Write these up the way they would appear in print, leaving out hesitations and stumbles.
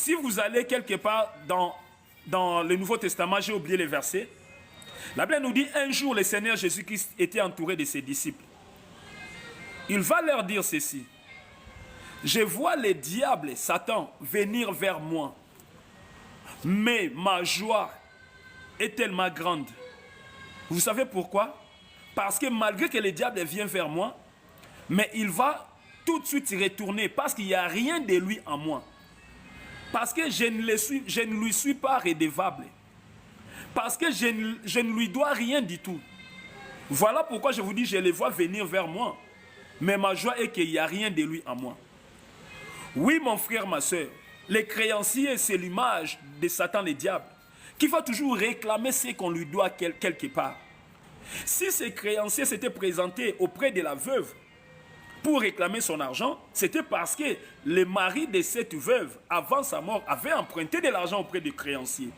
Si vous allez quelque part dans le Nouveau Testament, j'ai oublié les versets, la Bible nous dit, un jour, le Seigneur Jésus-Christ était entouré de ses disciples. Il va leur dire ceci. Je vois les diables, Satan, venir vers moi. Mais ma joie est tellement grande. Vous savez pourquoi? Parce que malgré que le diable vient vers moi, mais il va tout de suite retourner parce qu'il n'y a rien de lui en moi. Parce que je ne lui suis pas redevable. Parce que je ne lui dois rien du tout. Voilà pourquoi je vous dis, je les vois venir vers moi. Mais ma joie est qu'il n'y a rien de lui en moi. Oui, mon frère, ma soeur, les créanciers, c'est l'image de Satan, le diable, qui va toujours réclamer ce qu'on lui doit quelque part. Si ces créanciers s'étaient présentés auprès de la veuve pour réclamer son argent, c'était parce que le mari de cette veuve, avant sa mort, avait emprunté de l'argent auprès des créanciers.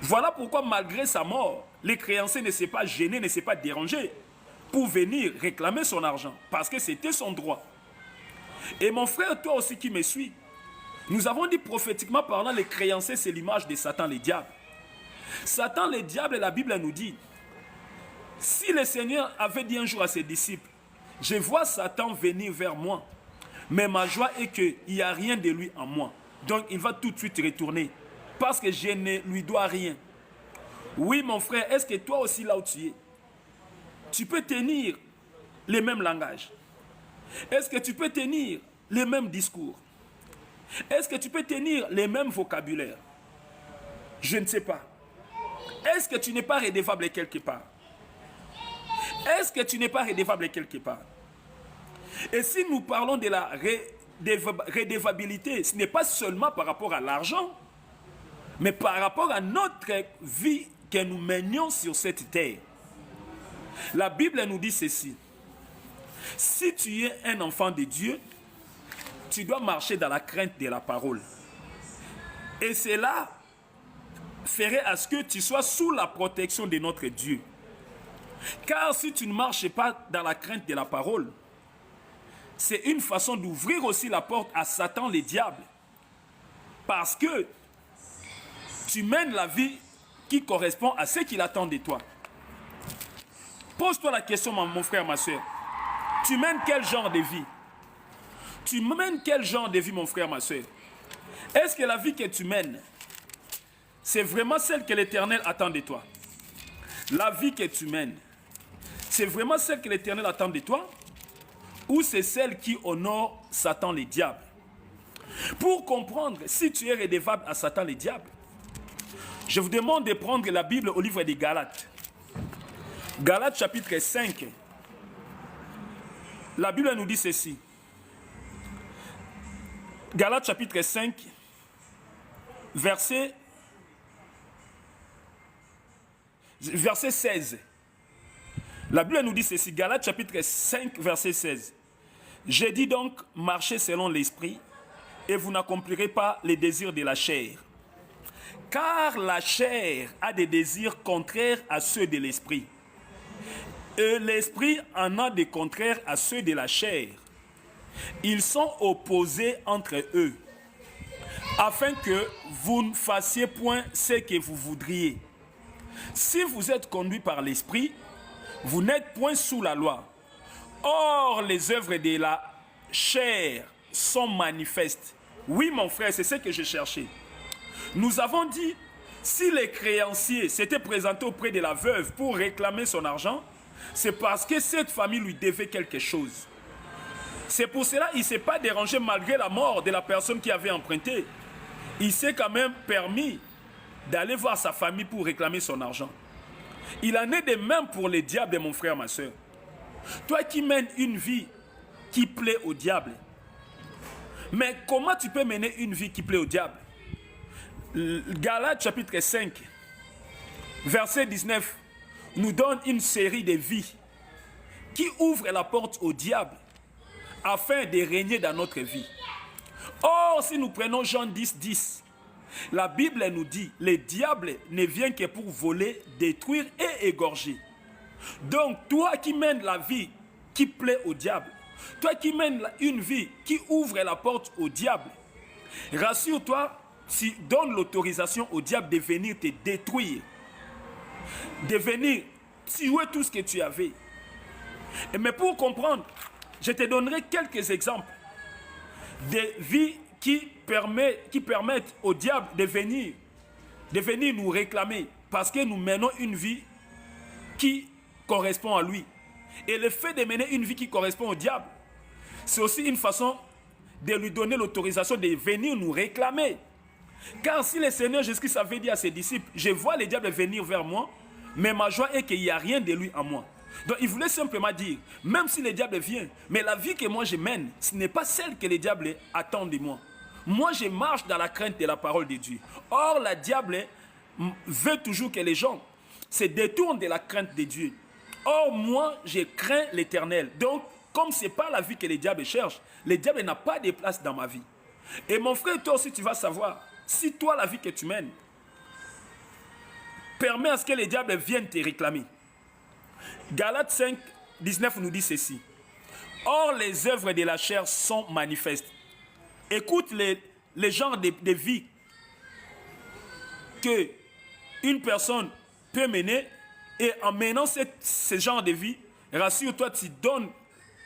Voilà pourquoi, malgré sa mort, les créanciers ne s'est pas gêné, ne s'est pas dérangé pour venir réclamer son argent, parce que c'était son droit. Et mon frère, toi aussi qui me suis, nous avons dit prophétiquement parlant, les créanciers, c'est l'image de Satan, le diable. Satan, le diable, la Bible nous dit, si le Seigneur avait dit un jour à ses disciples, je vois Satan venir vers moi, mais ma joie est qu'il n'y a rien de lui en moi. Donc il va tout de suite retourner, parce que je ne lui dois rien. Oui, mon frère, est-ce que toi aussi là où tu es, tu peux tenir les mêmes langages? Est-ce que tu peux tenir les mêmes discours? Est-ce que tu peux tenir les mêmes vocabulaires? Je ne sais pas. Est-ce que tu n'es pas redevable quelque part? Est-ce que tu n'es pas redevable quelque part? Et si nous parlons de la redevabilité, ce n'est pas seulement par rapport à l'argent, mais par rapport à notre vie que nous menions sur cette terre. La Bible nous dit ceci. Si tu es un enfant de Dieu, tu dois marcher dans la crainte de la parole. Et cela ferait à ce que tu sois sous la protection de notre Dieu. Car si tu ne marches pas dans la crainte de la parole, c'est une façon d'ouvrir aussi la porte à Satan, le diable. Parce que tu mènes la vie qui correspond à ce qu'il attend de toi. Pose-toi la question, mon frère, ma soeur. Tu mènes quel genre de vie? Tu mènes quel genre de vie, mon frère, ma soeur? Est-ce que la vie que tu mènes, c'est vraiment celle que l'Éternel attend de toi? La vie que tu mènes, c'est vraiment celle que l'Éternel attend de toi? Ou c'est celle qui honore Satan, le diable? Pour comprendre si tu es redevable à Satan, le diable, je vous demande de prendre la Bible au livre des Galates. Galates chapitre 5. La Bible nous dit ceci. Galates chapitre 5, verset 16. La Bible nous dit ceci. Galates chapitre 5, verset 16. J'ai dit donc, marchez selon l'esprit, et vous n'accomplirez pas les désirs de la chair. Car la chair a des désirs contraires à ceux de l'esprit. Et l'esprit en a des contraires à ceux de la chair. Ils sont opposés entre eux, afin que vous ne fassiez point ce que vous voudriez. Si vous êtes conduit par l'esprit, vous n'êtes point sous la loi. Or, les œuvres de la chair sont manifestes. Oui, mon frère, c'est ce que je cherchais. Nous avons dit, si les créanciers s'étaient présentés auprès de la veuve pour réclamer son argent, c'est parce que cette famille lui devait quelque chose. C'est pour cela qu'il ne s'est pas dérangé malgré la mort de la personne qui avait emprunté. Il s'est quand même permis d'aller voir sa famille pour réclamer son argent. Il en est de même pour les diables, mon frère, ma soeur. Toi qui mènes une vie qui plaît au diable, mais comment tu peux mener une vie qui plaît au diable? Galates chapitre 5, verset 19, nous donne une série de vies qui ouvrent la porte au diable afin de régner dans notre vie. Or, si nous prenons Jean 10, 10, la Bible nous dit, le diable ne vient que pour voler, détruire et égorger. Donc, toi qui mènes la vie qui plaît au diable, toi qui mènes une vie qui ouvre la porte au diable, rassure-toi tu donnes l'autorisation au diable de venir te détruire, de venir tuer tout ce que tu avais. Mais pour comprendre, je te donnerai quelques exemples de vies qui permettent au diable de venir nous réclamer parce que nous menons une vie qui correspond à lui. Et le fait de mener une vie qui correspond au diable, c'est aussi une façon de lui donner l'autorisation de venir nous réclamer. Car si le Seigneur Jésus-Christ avait dit à ses disciples, je vois le diable venir vers moi, mais ma joie est qu'il n'y a rien de lui en moi. Donc il voulait simplement dire, même si le diable vient, mais la vie que moi je mène, ce n'est pas celle que le diable attend de moi. Moi je marche dans la crainte de la parole de Dieu. Or le diable veut toujours que les gens se détournent de la crainte de Dieu. Or moi je crains l'Éternel. Donc comme ce n'est pas la vie que le diable cherche, le diable n'a pas de place dans ma vie. Et mon frère, toi aussi tu vas savoir, si toi la vie que tu mènes permet à ce que le diable vienne te réclamer. Galates 5, 19 nous dit ceci. Or, les œuvres de la chair sont manifestes. Écoute les genres de vie qu'une personne peut mener, et en menant ce genre de vie, rassure-toi, tu donnes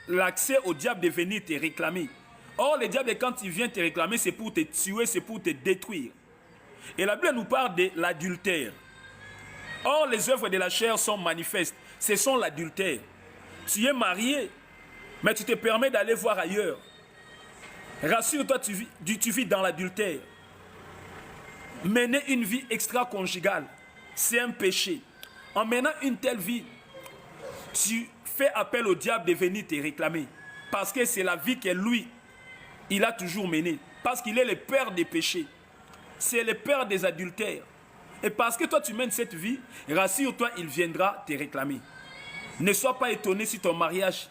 l'accès au diable de venir te réclamer. Or, le diable, quand il vient te réclamer, c'est pour te tuer, c'est pour te détruire. Et la Bible nous parle de l'adultère. Or, les œuvres de la chair sont manifestes. Ce sont l'adultère. Tu es marié, mais tu te permets d'aller voir ailleurs. Rassure-toi, tu vis dans l'adultère. Mener une vie extra-conjugale, c'est un péché. En menant une telle vie, tu fais appel au diable de venir te réclamer. Parce que c'est la vie que lui, il a toujours menée. Parce qu'il est le père des péchés. C'est le père des adultères. Et parce que toi tu mènes cette vie, rassure-toi, il viendra te réclamer. Ne sois pas étonné si ton mariage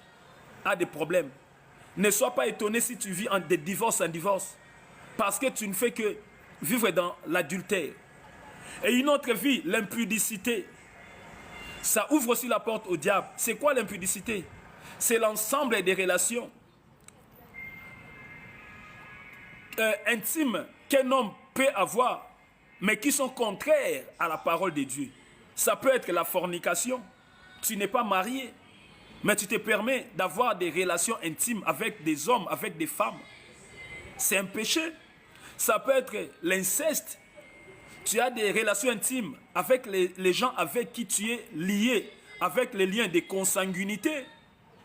a des problèmes. Ne sois pas étonné si tu vis de divorce en divorce. Parce que tu ne fais que vivre dans l'adultère. Et une autre vie, l'impudicité. Ça ouvre aussi la porte au diable. C'est quoi l'impudicité? C'est l'ensemble des relations intimes qu'un homme peut avoir, mais qui sont contraires à la parole de Dieu. Ça peut être la fornication. Tu n'es pas marié, mais tu te permets d'avoir des relations intimes avec des hommes, avec des femmes. C'est un péché. Ça peut être l'inceste. Tu as des relations intimes avec les gens avec qui tu es lié, avec les liens de consanguinité.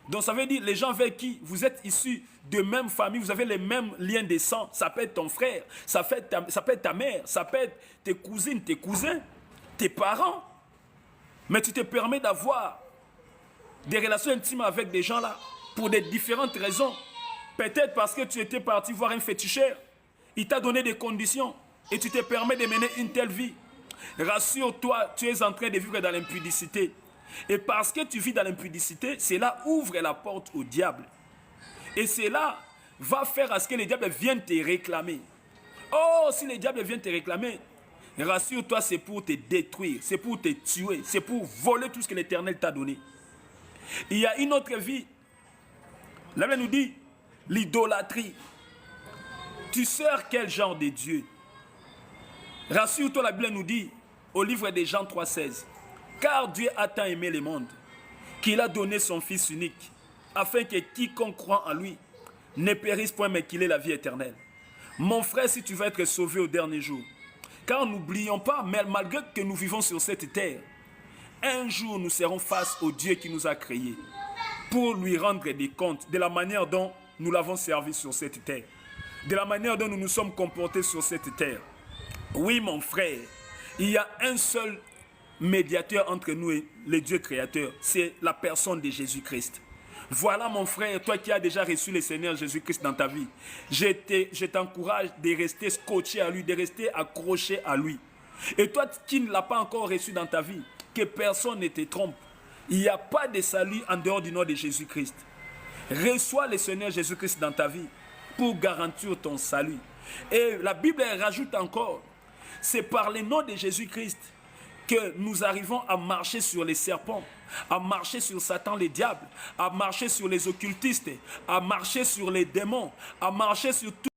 Donc ça veut dire les gens avec qui vous êtes issus de même famille, vous avez les mêmes liens de sang. Ça peut être ton frère, ça peut être ta mère, ça peut être tes cousines, tes cousins, tes parents. Mais tu te permets d'avoir des relations intimes avec des gens là pour des différentes raisons. Peut-être parce que tu étais parti voir un féticheur. Il t'a donné des conditions et tu te permets de mener une telle vie. Rassure-toi, tu es en train de vivre dans l'impudicité. Et parce que tu vis dans l'impudicité, cela ouvre la porte au diable. Et cela va faire à ce que le diable vienne te réclamer. Oh, si le diable vient te réclamer, rassure-toi, c'est pour te détruire, c'est pour te tuer, c'est pour voler tout ce que l'Éternel t'a donné. Il y a une autre vie. La Bible nous dit l'idolâtrie. Tu sers quel genre de Dieu? Rassure-toi, la Bible nous dit au livre de Jean 3,16. Car Dieu a tant aimé le monde, qu'il a donné son Fils unique, afin que quiconque croit en lui ne périsse point, mais qu'il ait la vie éternelle. Mon frère, si tu veux être sauvé au dernier jour, car n'oublions pas, malgré que nous vivons sur cette terre, un jour nous serons face au Dieu qui nous a créés, pour lui rendre des comptes de la manière dont nous l'avons servi sur cette terre, de la manière dont nous nous sommes comportés sur cette terre. Oui, mon frère, il y a un seul médiateur entre nous et le Dieu créateur, c'est la personne de Jésus-Christ. Voilà mon frère, toi qui as déjà reçu le Seigneur Jésus-Christ dans ta vie, je t'encourage de rester scotché à lui, de rester accroché à lui. Et toi qui ne l'as pas encore reçu dans ta vie, que personne ne te trompe. Il n'y a pas de salut en dehors du nom de Jésus-Christ. Reçois le Seigneur Jésus-Christ dans ta vie pour garantir ton salut. Et la Bible rajoute encore, c'est par le nom de Jésus-Christ que nous arrivons à marcher sur les serpents, à marcher sur Satan le diable, à marcher sur les occultistes, à marcher sur les démons, à marcher sur tout.